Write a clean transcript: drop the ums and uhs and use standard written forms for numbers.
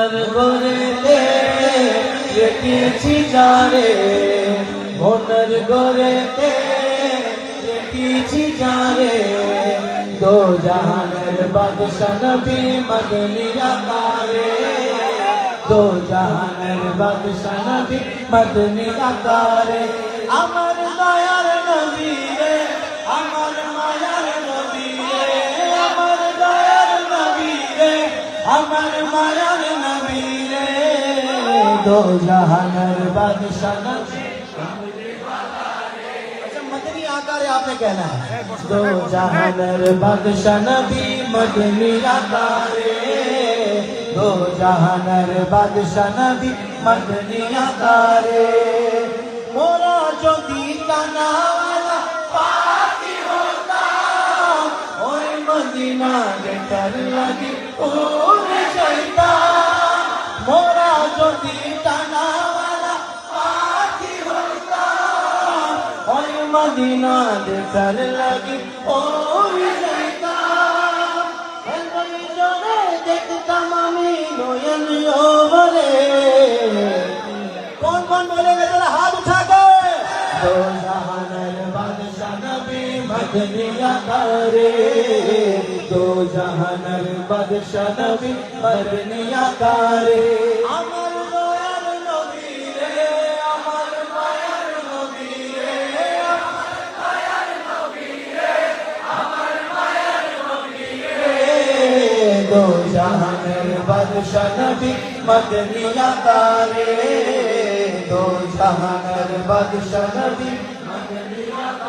সোনার গড়েতে রেখেছি যারে, সোনার গড়েতে রেখেছি যারে, দো জাহানের বাদশা নবী মদনী আকারে, দো জাহানের বাদশা নবী মদনী আকারে। আমার দয়ার নবী রে, আমার মায়ার নবী রে, আমার দয়ার নবী রে, আমার মায়ার নবী রে, দো জাহানের বাদশা নবী मदनी आकार आपने कहना है, दो जहानर बादशाह नबी मदनी आकार, दो जहानर बादशाह नबी मदनी आकार। मोरा जो दीता नावाला पाती होता, ओए मदीना के कर लगी उड़ जाता, मोरा जो दीता नावाला पाती होता, ओए मदीना के कर लगी उड़ जाता। हलवे जोड़े देखता मामी नोयन ओवरे, कौन कौन बोलेगा जरा हाथ उठा के। दो जहानर बादशाह नबी मदनी आकारे, दो जहानर बादशाह नबी मदनी आकारे। अमर दयाल नबी रे, अमर मायार नबी रे, अमर मायार नबी रे, अमर मायार नबी रे, दो जहानर बादशाह नबी मदनी आकारे, दो जहानर बादशाह नबी मदनी आकारे।